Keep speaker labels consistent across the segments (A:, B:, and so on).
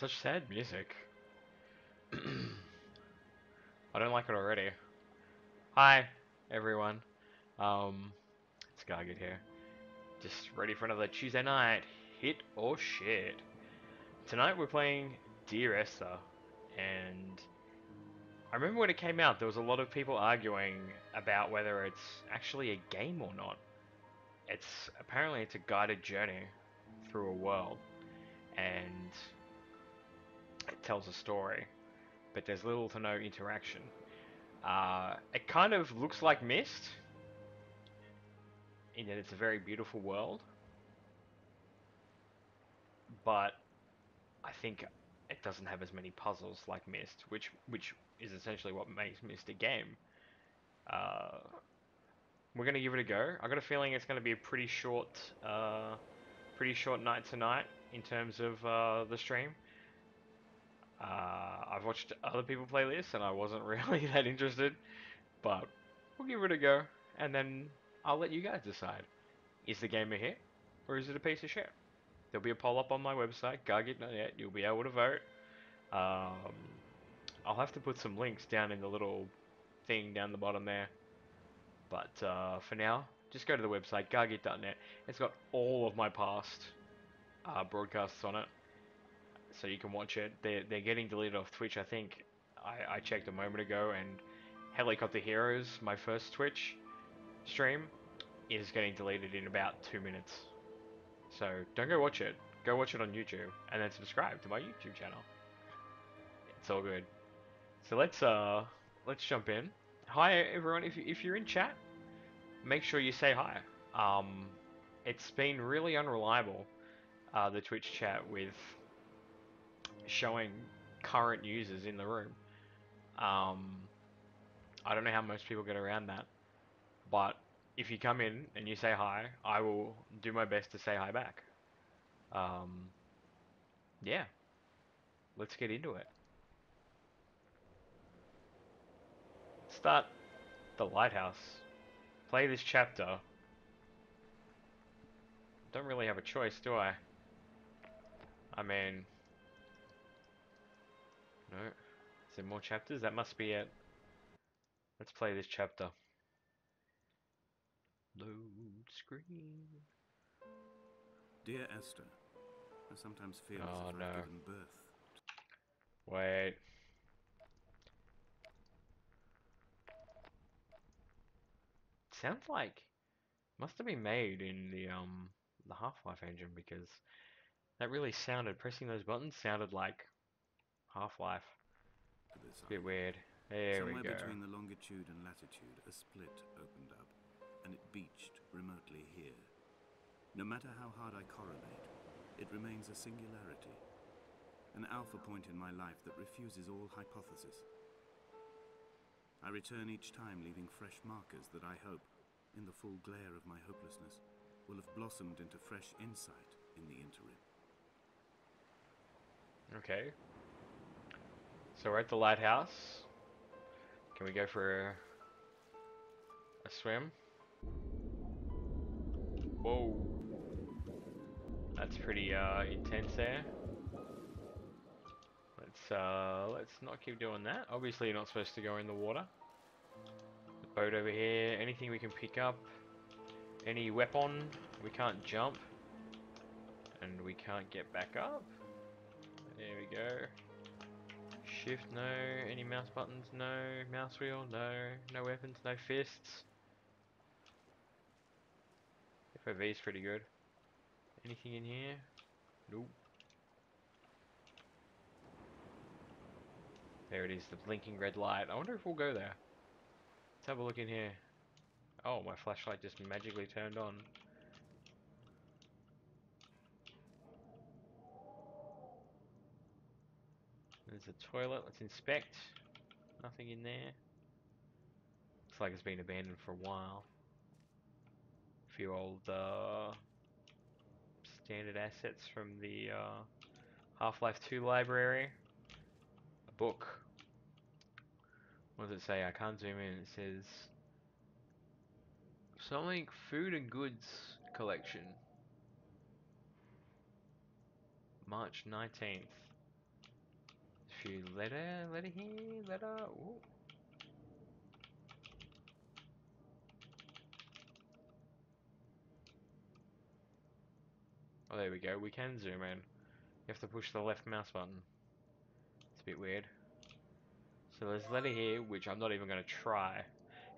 A: Such sad music. I don't like it already. Hi, everyone. Um, it's Gargit here. Just ready for another Tuesday night. Hit or shit. Tonight we're playing Dear Esther, and I remember when it came out, there was a lot of people arguing about whether it's actually a game or not. Apparently it's a guided journey through a world, and it tells a story, but there's little to no interaction. It kind of looks like Myst, in that it's a very beautiful world, but I think it doesn't have as many puzzles like Myst, which is essentially what makes Myst a game. Uh, we're gonna give it a go. I got a feeling it's gonna be a pretty short night tonight in terms of the stream. I've watched other people play this, and I wasn't really that interested, but we'll give it a go, and then I'll let you guys decide. Is the game a hit, or is it a piece of shit? There'll be a poll up on my website, gargit.net. You'll be able to vote. Um, I'll have to put some links down in the little thing down the bottom there. But for now, just go to the website, gargit.net. It's got all of my past broadcasts on it, so you can watch it. They're getting deleted off Twitch, I think. I checked a moment ago, and Helicopter Heroes, my first Twitch stream, is getting deleted in about 2 minutes. So don't go watch it. Go watch it on YouTube, and then subscribe to my YouTube channel. It's all good. So let's jump in. Hi everyone. If you're in chat, make sure you say hi. Um, it's been really unreliable, the Twitch chat, with showing current users in the room. Um, I don't know how most people get around that, but if you come in and you say hi, I will do my best to say hi back. Um, yeah, let's get into it. Start the lighthouse. Play this chapter. Don't really have a choice, do I? I mean, no. Is there more chapters? That must be it. Let's play this chapter. Load screen.
B: Dear Esther, I sometimes feel as
A: Oh
B: if I've
A: no.
B: given birth.
A: Wait. Sounds like must have been made in the Half-Life engine, because that really sounded, pressing those buttons sounded like Half-Life.
B: To this
A: It's a bit
B: island.
A: weird. There we
B: Somewhere
A: go.
B: between the longitude and latitude, a split opened up, and it beached remotely here. No matter how hard I correlate, it remains a singularity, an alpha point in my life that refuses all hypothesis. I return each time, leaving fresh markers that I hope, in the full glare of my hopelessness, will have blossomed into fresh insight in the interim.
A: Okay. So we're at the lighthouse. Can we go for a swim? Whoa. That's pretty intense there. Let's not keep doing that. Obviously you're not supposed to go in the water. The boat over here, anything we can pick up. Any weapon. We can't jump. And we can't get back up. There we go. Shift, no. Any mouse buttons? No. Mouse wheel? No. No weapons, no fists. FOV is pretty good. Anything in here? Nope. There it is, the blinking red light. I wonder if we'll go there. Let's have a look in here. Oh, my flashlight just magically turned on. There's a toilet. Let's inspect. Nothing in there. Looks like it's been abandoned for a while. A few old standard assets from the Half-Life 2 library. A book. What does it say? I can't zoom in. It says something food and goods collection. March 19th. few letter here, letter. Ooh. Oh, there we go. We can zoom in. You have to push the left mouse button. It's a bit weird. So there's a letter here, which I'm not even gonna try.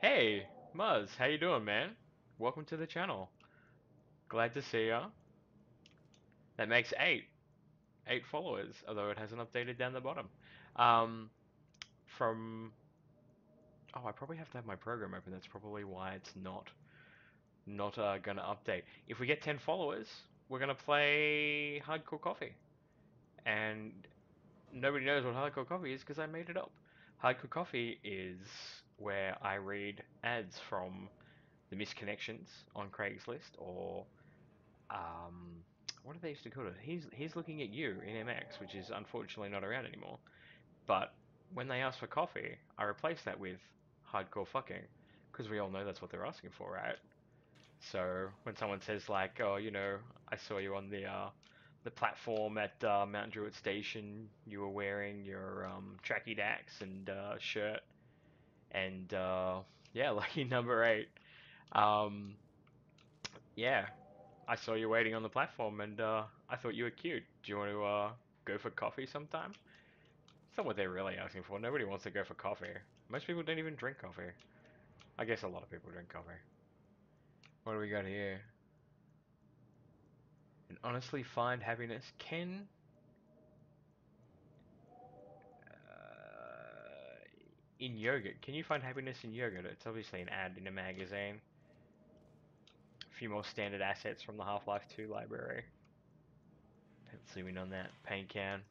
A: Hey, Muzz, how you doing, man? Welcome to the channel. Glad to see ya. That makes 8 followers, although it hasn't updated down the bottom. Um, from I probably have to have my program open. That's probably why it's not gonna update. If we get 10 followers, we're gonna play Hardcore Coffee, and nobody knows what Hardcore Coffee is because I made it up. Hardcore Coffee is where I read ads from the missed connections on Craigslist, or um, what do they used to call it? He's looking at you in MX, which is unfortunately not around anymore. But when they ask for coffee, I replace that with hardcore fucking, because we all know that's what they're asking for, right? So when someone says like, oh, I saw you on the platform at Mount Druitt Station, you were wearing your tracky dacks and shirt, and yeah, lucky number 8. Um, yeah, I saw you waiting on the platform, and I thought you were cute. Do you want to go for coffee sometime? It's not what they're really asking for. Nobody wants to go for coffee. Most people don't even drink coffee. I guess a lot of people drink coffee. What do we got here? And honestly find happiness can in yogurt. Can you find happiness in yogurt? It's obviously an ad in a magazine. A few more standard assets from the Half-Life 2 library. Let's zoom in on that. Paint can.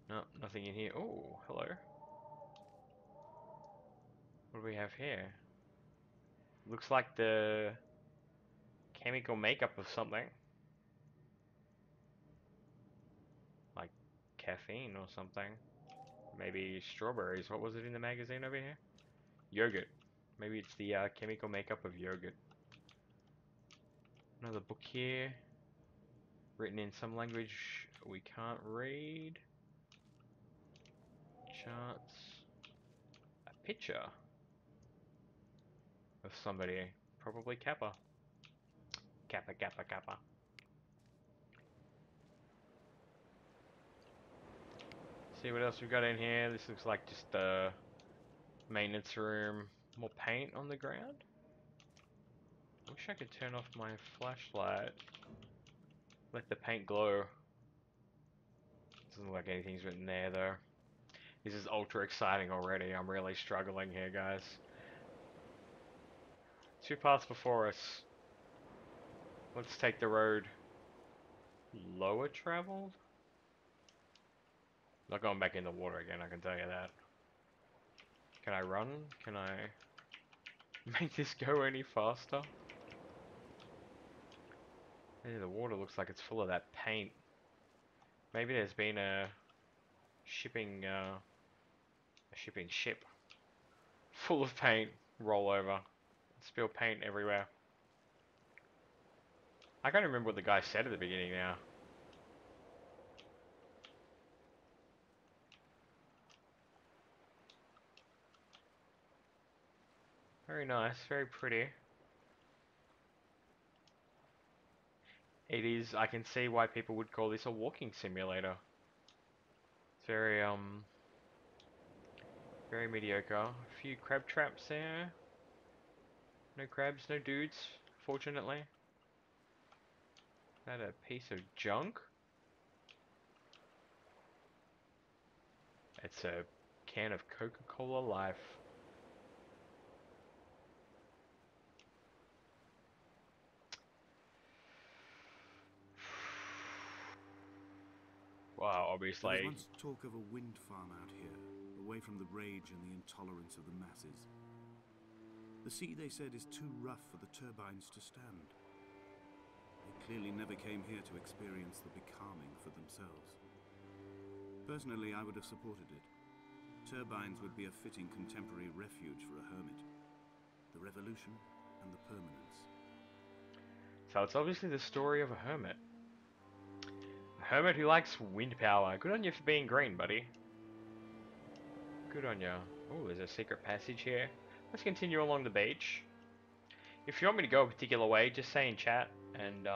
A: No, nothing in here. Oh, hello. What do we have here? Looks like the chemical makeup of something. Like caffeine or something. Maybe strawberries. What was it in the magazine over here? Yogurt. Maybe it's the chemical makeup of yogurt. Another book here. Written in some language we can't read. Charts. A picture of somebody. Probably Kappa. Kappa, Kappa, Kappa. See what else we've got in here. This looks like just a maintenance room. More paint on the ground. I wish I could turn off my flashlight. Let the paint glow. Doesn't look like anything's written there though. This is ultra exciting already. I'm really struggling here, guys. 2 paths before us. Let's take the road lower traveled. Not going back in the water again, I can tell you that. Can I run? Can I make this go any faster? Yeah, the water looks like it's full of that paint. Maybe there's been a shipping ship full of paint roll over. Spill paint everywhere. I can't remember what the guy said at the beginning now. Very nice, very pretty. It is, I can see why people would call this a walking simulator. It's very mediocre. A few crab traps there. No crabs, no dudes, fortunately. Is that a piece of junk? It's a can of Coca-Cola Life. Wow,
B: There was
A: obviously.
B: once talk of a wind farm out here, away from the rage and the intolerance of the masses. The sea, they said, is too rough for the turbines to stand. They clearly never came here to experience the becalming for themselves. Personally, I would have supported it. Turbines would be a fitting contemporary refuge for a hermit. The revolution and the permanence.
A: So it's obviously the story of a hermit. A Hermit who likes wind power. Good on you for being green, buddy. Good on you. Oh, there's a secret passage here. Let's continue along the beach. If you want me to go a particular way, just say in chat, and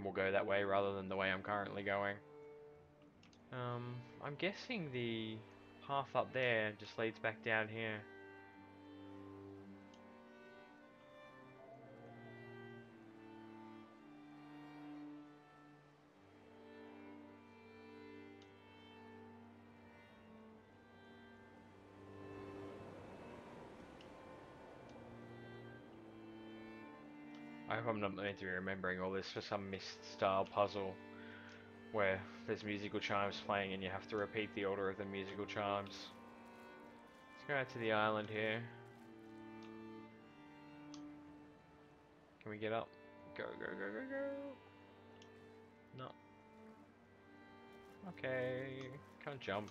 A: we'll go that way rather than the way I'm currently going. I'm guessing the path up there just leads back down here. I hope I'm not meant to be remembering all this for some Myst-style puzzle where there's musical chimes playing and you have to repeat the order of the musical chimes. Let's go out to the island here. Can we get up? Go, go, go, go, go. No. Okay. Can't jump.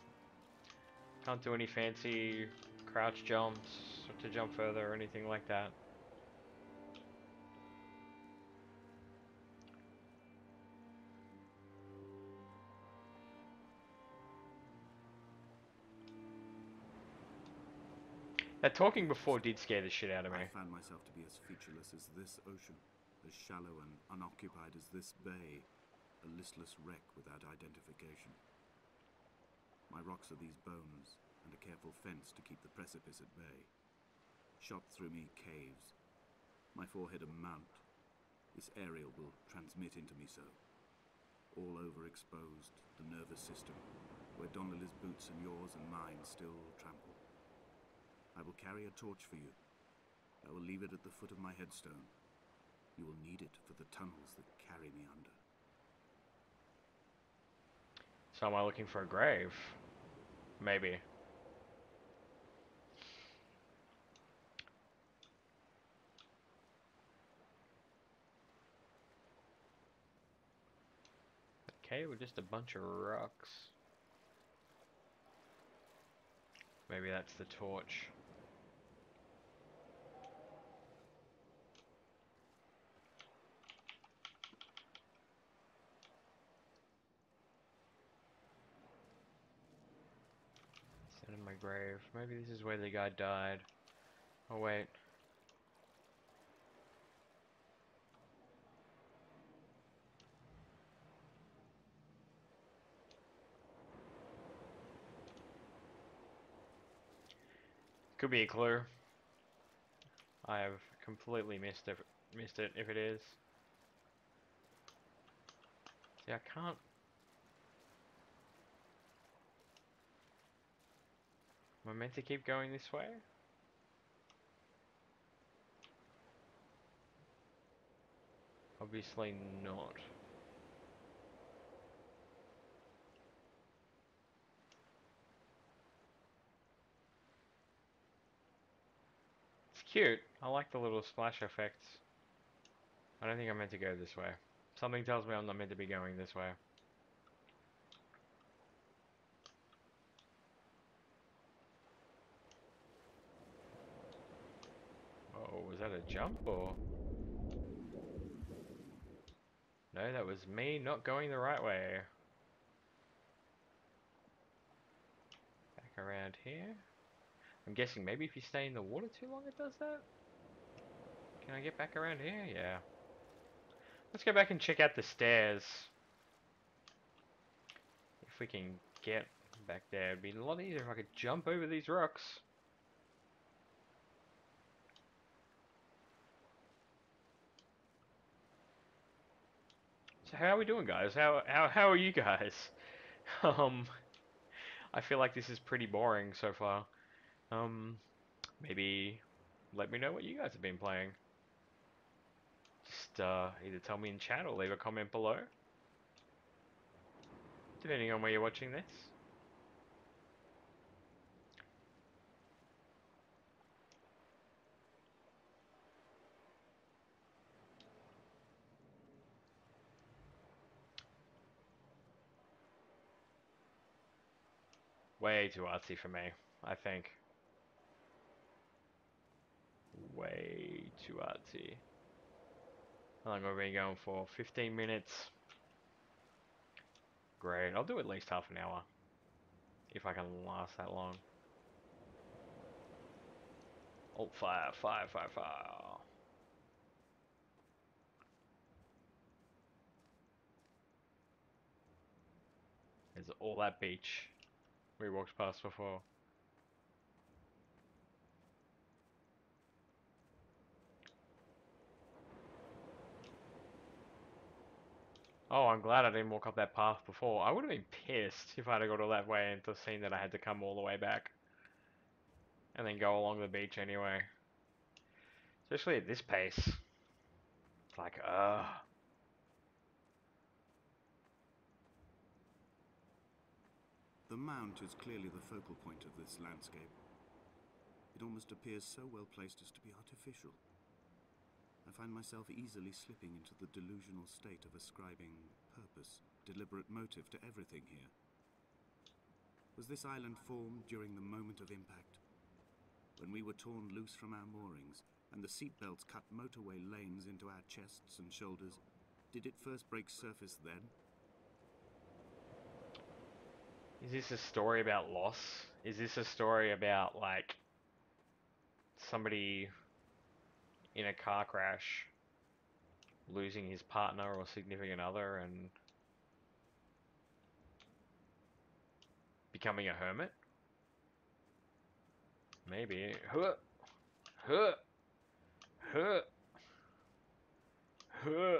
A: Can't do any fancy crouch jumps or to jump further or anything like that. That talking before did scare the shit out of me.
B: I found myself to be as featureless as this ocean, as shallow and unoccupied as this bay, a listless wreck without identification. My rocks are these bones, and a careful fence to keep the precipice at bay. Shot through me caves, my forehead a mount. This aerial will transmit into me so. All overexposed, the nervous system, where Donnelly's boots and yours and mine still trample. I will carry a torch for you. I will leave it at the foot of my headstone. You will need it for the tunnels that carry me under.
A: So am I looking for a grave? Maybe. Okay, we're just a bunch of rocks. Maybe that's the torch. Set in my grave. Maybe this is where the guy died. Oh wait. Could be a clue. I have completely missed it if it is. See, I can't. Am I meant to keep going this way? Obviously not. It's cute. I like the little splash effects. I don't think I'm meant to go this way. Something tells me I'm not meant to be going this way. Oh, was that a jump or? No, that was me not going the right way. Back around here. I'm guessing maybe if you stay in the water too long it does that? Can I get back around here? Yeah. Let's go back and check out the stairs. If we can get back there, it'd be a lot easier if I could jump over these rocks. So how are we doing, guys? How are you guys? Um, I feel like this is pretty boring so far. Um, maybe let me know what you guys have been playing. Just either tell me in chat or leave a comment below, depending on where you're watching this. Way too artsy for me, I think. Way too artsy. How long have we been going for? 15 minutes. Great. I'll do at least half an hour. If I can last that long. Alt fire, fire, fire, fire. There's all that beach we walked past before. Oh, I'm glad I didn't walk up that path before. I would have been pissed if I'd have got all that way and just seen that I had to come all the way back. And then go along the beach anyway. Especially at this pace. It's like, ugh.
B: The mount is clearly the focal point of this landscape. It almost appears so well placed as to be artificial. I find myself easily slipping into the delusional state of ascribing purpose, deliberate motive to everything here. Was this island formed during the moment of impact? When we were torn loose from our moorings, and the seatbelts cut motorway lanes into our chests and shoulders, did it first break surface then?
A: Is this a story about loss? Is this a story about, like, somebody in a car crash losing his partner or significant other and becoming a hermit? Maybe. Huh, huh, huh, huh.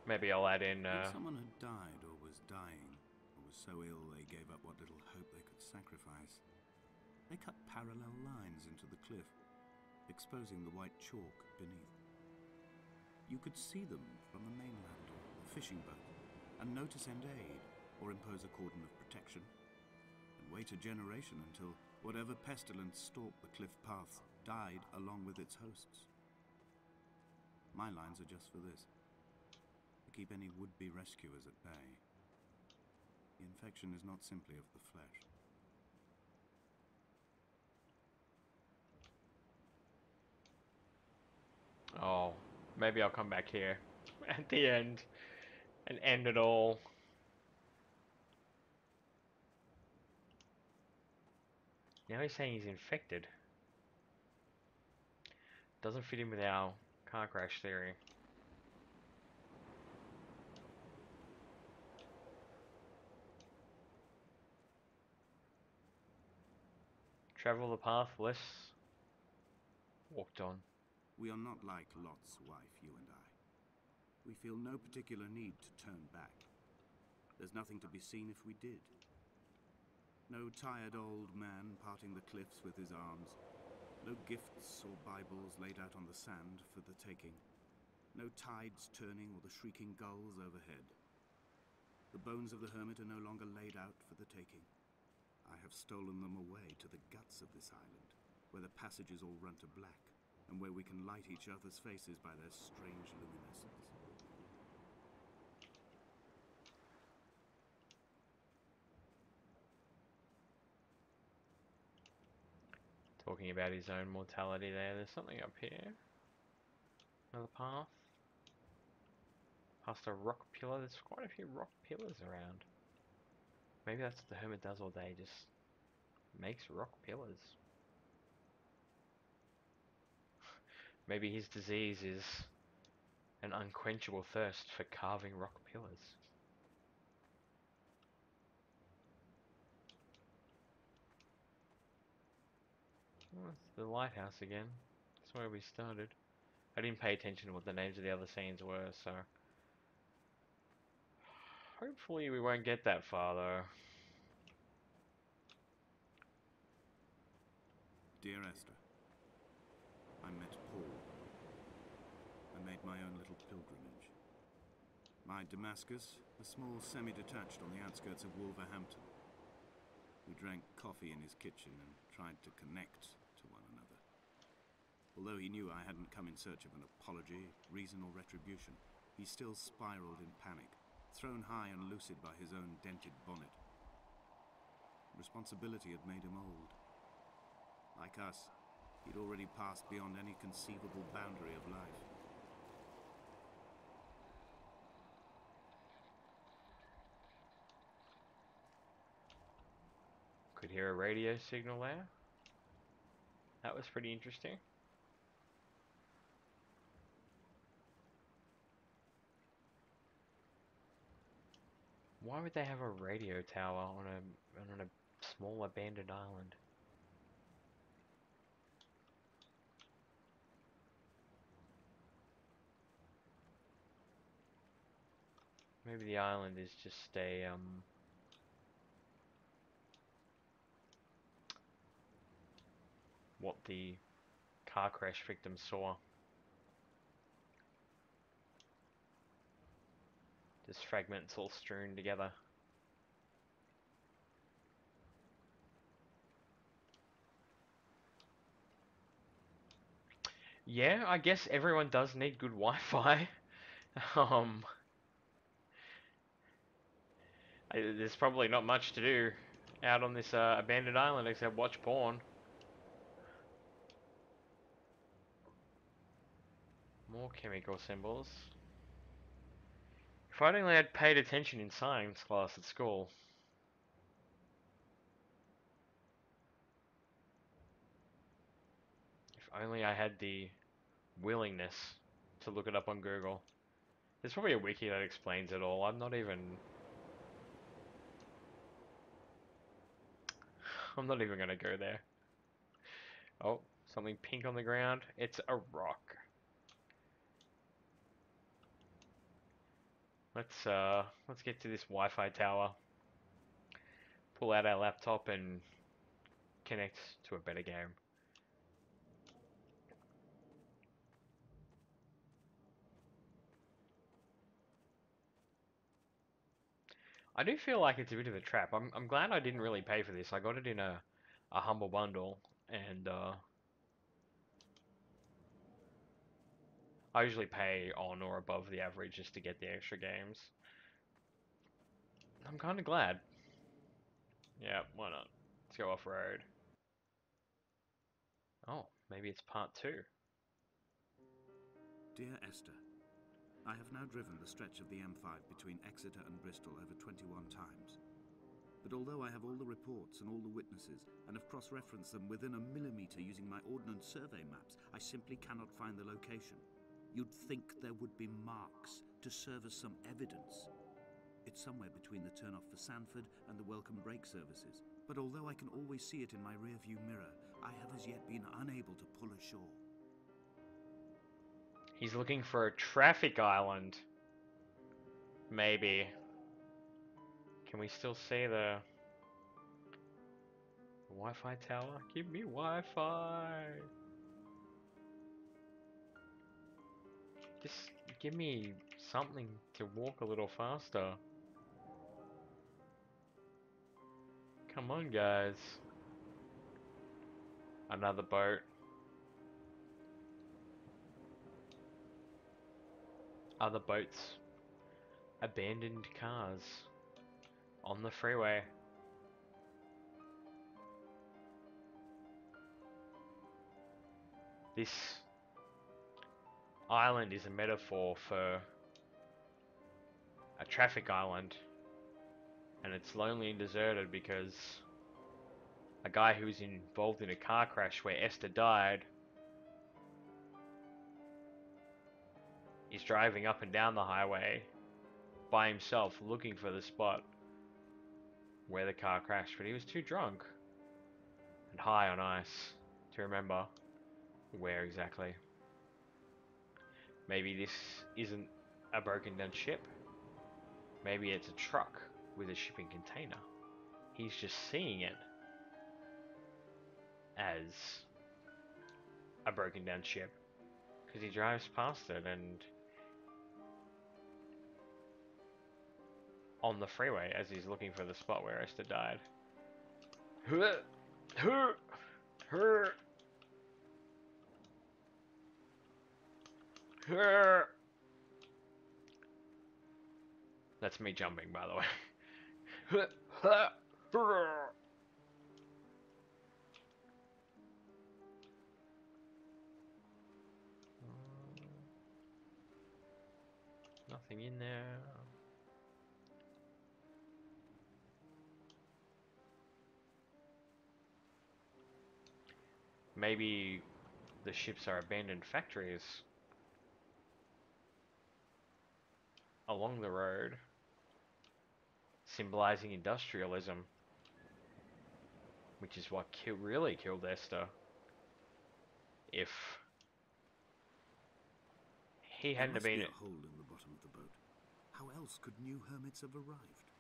A: Maybe I'll add in,
B: If someone had died or was dying, or was so ill they gave up what little hope they could sacrifice, they cut parallel lines into the cliff, exposing the white chalk beneath. You could see them from the mainland or the fishing boat, and know to send aid or impose a cordon of protection, and wait a generation until whatever pestilence stalked the cliff path died along with its hosts. My lines are just for this, to keep any would-be rescuers at bay. The infection is not simply of the flesh.
A: oh, maybe I'll come back here at the end and end it all. Now he's saying he's infected. Doesn't fit in with our car crash theory. Travel the path less walked on.
B: We are not like Lot's wife, you and I. We feel no particular need to turn back. There's nothing to be seen if we did. No tired old man parting the cliffs with his arms. No gifts or Bibles laid out on the sand for the taking. No tides turning or the shrieking gulls overhead. The bones of the hermit are no longer laid out for the taking. I have stolen them away to the guts of this island, where the passages all run to black, and where we can light each other's faces by their strange luminescence.
A: Talking about his own mortality there. There's something up here. Another path. Past a rock pillar. There's quite a few rock pillars around. Maybe that's what the hermit does all day. Just makes rock pillars. Maybe his disease is an unquenchable thirst for carving rock pillars. Oh, it's the lighthouse again. That's where we started. I didn't pay attention to what the names of the other scenes were, so hopefully we won't get that far though.
B: Dear Esther, I met Paul. I made my own little pilgrimage. My Damascus, a small semi-detached on the outskirts of Wolverhampton. We drank coffee in his kitchen and tried to connect to one another. Although he knew I hadn't come in search of an apology, reason or retribution, he still spiraled in panic, thrown high and lucid by his own dented bonnet. Responsibility had made him old. Like us, He'd already passed beyond any conceivable boundary of life.
A: Could hear a radio signal there. That was pretty interesting. Why would they have a radio tower on a small abandoned island? Maybe the island is just a what the car crash victim saw. Just fragments all strewn together. Yeah, I guess everyone does need good Wi-Fi. um, there's probably not much to do out on this abandoned island except watch porn. More chemical symbols. If I'd only had paid attention in science class at school. If only I had the willingness to look it up on Google. There's probably a wiki that explains it all. I'm not even gonna go there. Oh, something pink on the ground. It's a rock. Let's get to this Wi-Fi tower. Pull out our laptop and connect to a better game. I do feel like it's a bit of a trap. I'm glad I didn't really pay for this. I got it in a humble bundle, and I usually pay on or above the average just to get the extra games. I'm kind of glad. Yeah, why not? Let's go off road. Oh, maybe it's part two.
B: Dear Esther, I have now driven the stretch of the M5 between Exeter and Bristol over 21 times. But although I have all the reports and all the witnesses, and have cross-referenced them within a millimetre using my Ordnance Survey maps, I simply cannot find the location. You'd think there would be marks to serve as some evidence. It's somewhere between the turn-off for Sanford and the welcome brake services. But although I can always see it in my rear-view mirror, I have as yet been unable to pull ashore.
A: He's looking for a traffic island. Maybe. Can we still see the Wi-Fi tower? Give me Wi-Fi. Just give me something to walk a little faster. Come on, guys. Another boat. Other boats. Abandoned cars. On the freeway. This island is a metaphor for a traffic island. And it's lonely and deserted because a guy who was involved in a car crash where Esther died is driving up and down the highway by himself looking for the spot where the car crashed, but he was too drunk and high on ice to remember where exactly. Maybe this isn't a broken down ship. Maybe it's a truck with a shipping container. He's just seeing it as a broken down ship because he drives past it and on the freeway as he's looking for the spot where Esther died. That's me jumping, by the way. Nothing in there. Maybe the ships are abandoned factories along the road, symbolizing industrialism, which is what really killed Esther. If he
B: There
A: hadn't have
B: must be
A: been...
B: a hole in the bottom of the boat. How else could new hermits have arrived?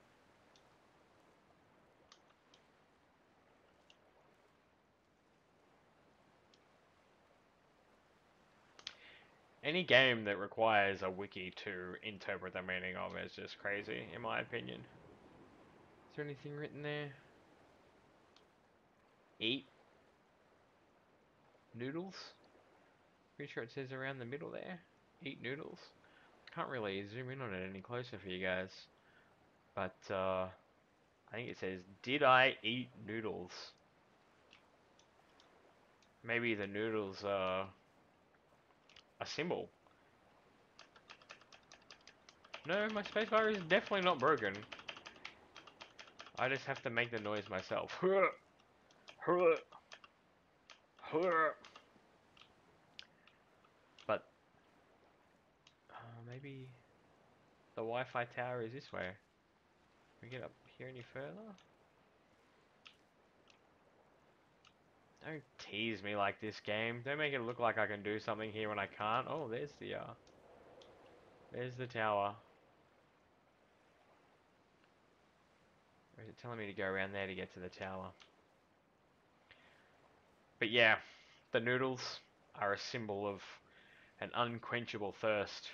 A: Any game that requires a wiki to interpret the meaning of is just crazy, in my opinion. Is there anything written there? Eat noodles? Pretty sure it says around the middle there. Eat noodles. Can't really zoom in on it any closer for you guys. But, I think it says, did I eat noodles? Maybe the noodles are a symbol. No, my spacebar is definitely not broken. I just have to make the noise myself. But, maybe the Wi-Fi tower is this way. Can we get up here any further? Don't tease me like this, game. Don't make it look like I can do something here when I can't. Oh, there's the tower. Or is it telling me to go around there to get to the tower? But yeah, the noodles are a symbol of an unquenchable thirst.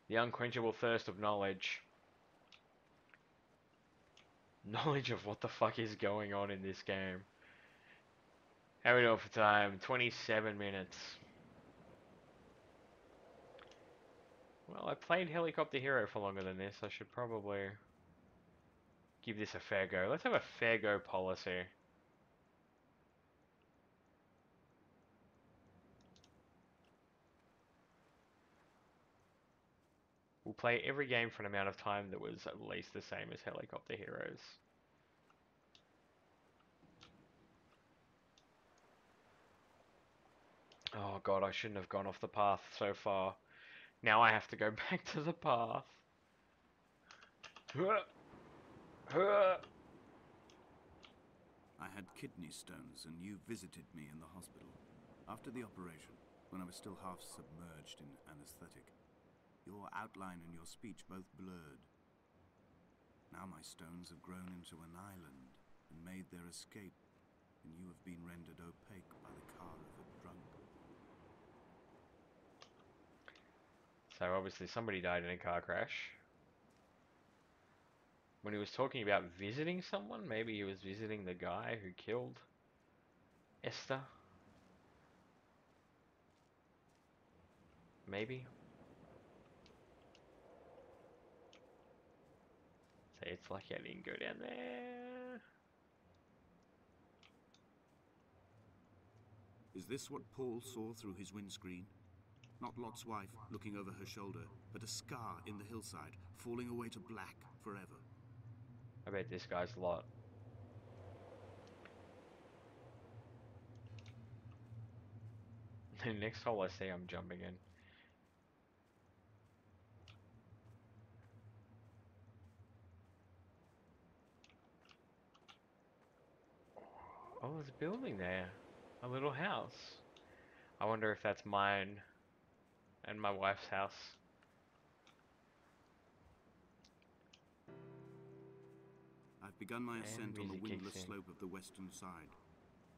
A: The unquenchable thirst of knowledge. Knowledge of what the fuck is going on in this game. How are we doing for time? 27 minutes. Well, I played Helicopter Hero for longer than this. I should probably give this a fair go. Let's have a fair go policy. We'll play every game for an amount of time that was at least the same as Helicopter Heroes. Oh god, I shouldn't have gone off the path so far. Now I have to go back to the path.
B: I had kidney stones, and you visited me in the hospital. After the operation, when I was still half submerged in anesthetic, your outline and your speech both blurred. Now my stones have grown into an island and made their escape, and you have been rendered opaque by the car of a drunk.
A: So obviously somebody died in a car crash. When he was talking about visiting someone, maybe he was visiting the guy who killed Esther. Maybe. So it's lucky I didn't go down there.
B: Is this what Paul saw through his windscreen? Not Lot's wife looking over her shoulder, but a scar in the hillside, falling away to black forever.
A: I bet this guy's Lot. The next hole I see, I'm jumping in. Oh, there's a building there. A little house. I wonder if that's mine and my wife's house.
B: I've begun my
A: And
B: ascent on the
A: music kicks
B: windless
A: in.
B: slope of the western side.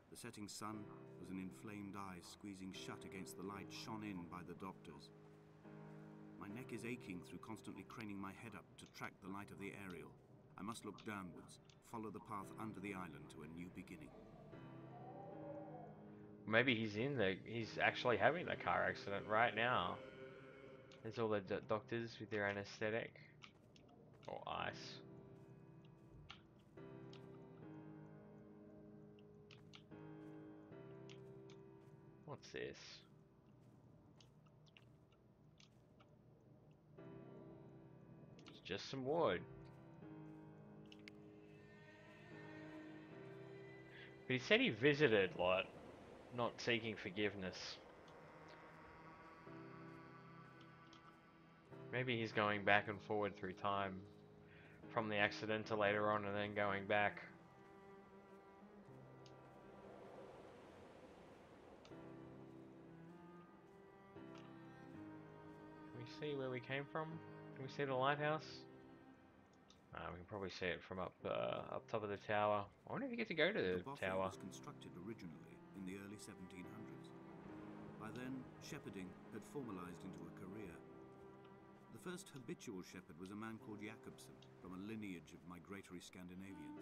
B: The setting sun was an inflamed eye squeezing shut against the light shone in by the doctors. My neck is aching through constantly craning my head up to track the light of the aerial. I must look downwards, follow the path under the island to a new beginning.
A: Maybe he's actually having a car accident right now. There's all the doctors with their anesthetic. Or ice. What's this? Just some wood. But he said he visited, like, not seeking forgiveness. Maybe he's going back and forward through time from the accident to later on and then going back. Can we see where we came from? Can we see the lighthouse? We can probably see it from up top of the tower. I wonder if you get to go to
B: The
A: the
B: bothy
A: tower.
B: was constructed originally in the early 1700s. By then, shepherding had formalized into a career. The first habitual shepherd was a man called Jakobsen, from a lineage of migratory Scandinavians.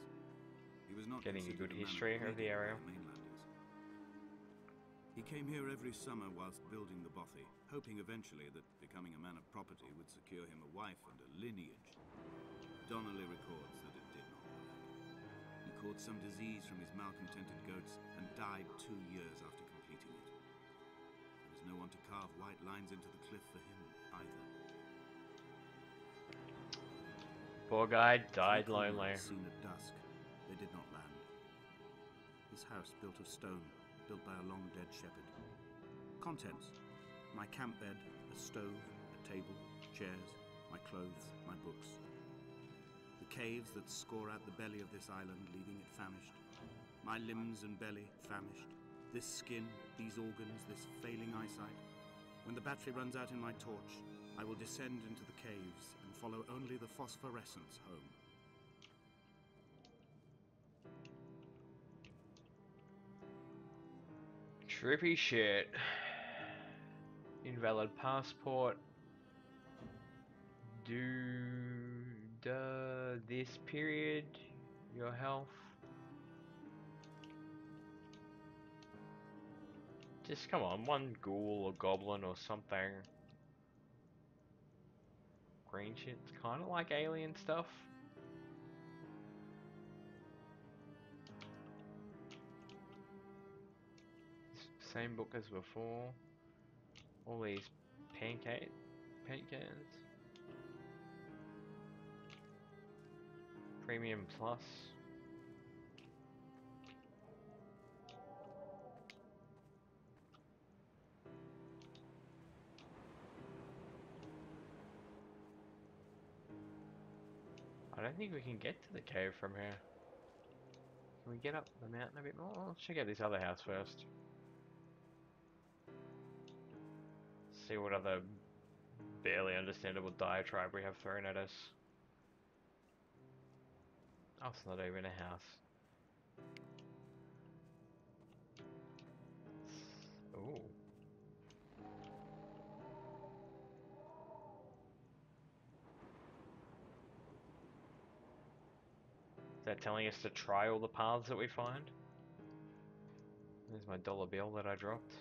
B: He was not
A: Getting a
B: considered
A: good
B: a man
A: history of the
B: breeding
A: area.
B: by the mainlanders. He came here every summer whilst building the bothy, hoping eventually that becoming a man of property would secure him a wife and a lineage. Donnelly records that it did not work. He caught some disease from his malcontented goats and died 2 years after completing it. There was no one to carve white lines into the cliff for him either.
A: Poor guy died
B: 3
A: lonely.
B: cormorants seen at dusk. They did not land. His house built of stone, built by a long-dead shepherd. Contents: my camp bed, a stove, a table, chairs, my clothes, my books. The caves that score out the belly of this island, leaving it famished. My limbs and belly famished. This skin, these organs, this failing eyesight. When the battery runs out in my torch, I will descend into the caves and follow only the phosphorescence home.
A: Trippy shit. Invalid passport. This period, your health. Just come on, one ghoul or goblin or something. Green shit's kind of like alien stuff. Same book as before. All these paint cans. Premium Plus. I don't think we can get to the cave from here. Can we get up the mountain a bit more? Let's check out this other house first. See what other barely understandable diatribe we have thrown at us. Oh, it's not even a house. Ooh. Is that telling us to try all the paths that we find? There's my dollar bill that I dropped.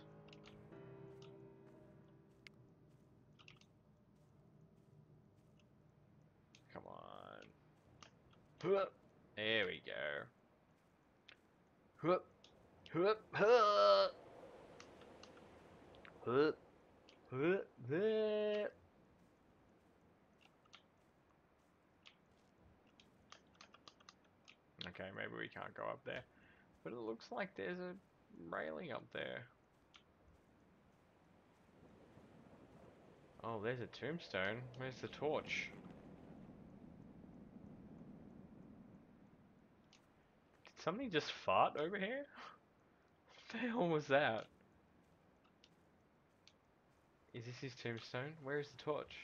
A: Come on. Hup. There we go. Hup. Hup. Hup. Hup. Hup. Hup. Okay, maybe we can't go up there. But it looks like there's a railing up there. Oh, there's a tombstone. Where's the torch? Did somebody just fart over here? What the hell was that? Is this his tombstone? Where is the torch?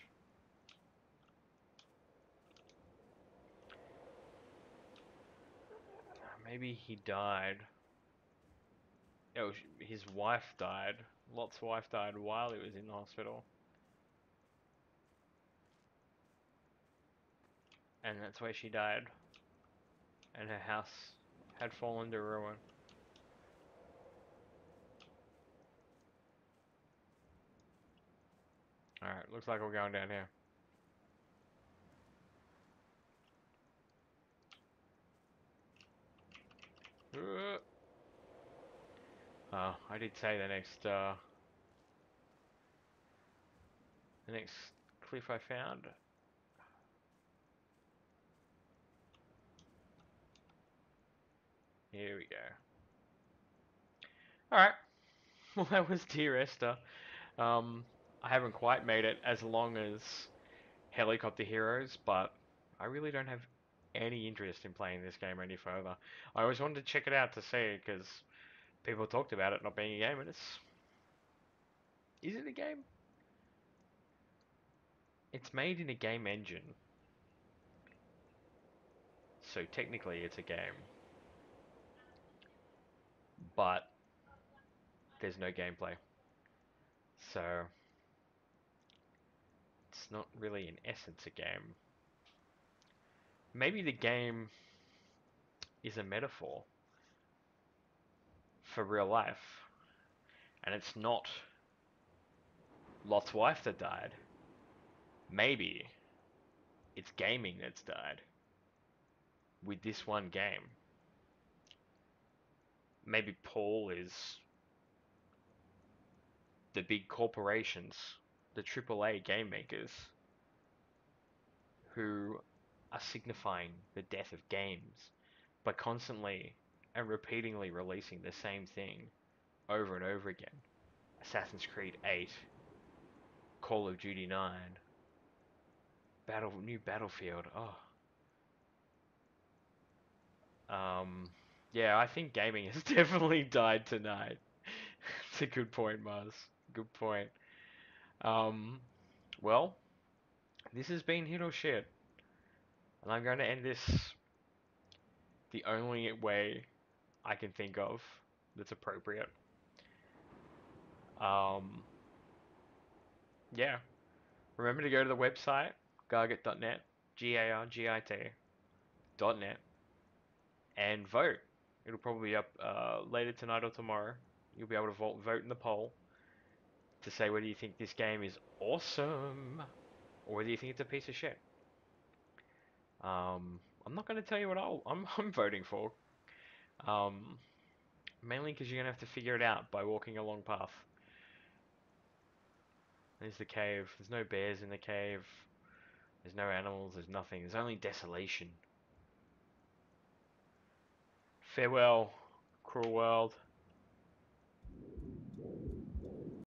A: Maybe he died. Oh, his wife died. Lot's wife died while he was in the hospital. And that's where she died. And her house had fallen to ruin. Alright, looks like we're going down here. Oh, I did say the next cliff I found Here we go. Alright, well that was Dear Esther. Um, I haven't quite made it as long as Helicopter Heroes, but I really don't have any interest in playing this game any further. I always wanted to check it out to see, because people talked about it not being a game, and it's... Is it a game? It's made in a game engine, so technically it's a game, but there's no gameplay. So it's not really in essence a game. Maybe the game is a metaphor for real life, and it's not Lot's wife that died. Maybe it's gaming that's died with this one game. Maybe Paul is the big corporations, the AAA game makers, who are signifying the death of games by constantly and repeatedly releasing the same thing over and over again. Assassin's Creed 8, Call of Duty 9, new Battlefield. Oh, um, yeah, I think gaming has definitely died tonight. It's a good point, Mars. Good point. Um, well, this has been Hit or Shit, and I'm going to end this the only way I can think of that's appropriate. Um, yeah, remember to go to the website, gargit.net, gargit.net, and vote. It'll probably be up later tonight or tomorrow. You'll be able to vote in the poll to say whether you think this game is awesome or whether you think it's a piece of shit. I'm not going to tell you what I'm voting for. Um, Mainly because you're going to have to figure it out by walking a long path. There's the cave. There's no bears in the cave. There's no animals. There's nothing. There's only desolation. Farewell, cruel world.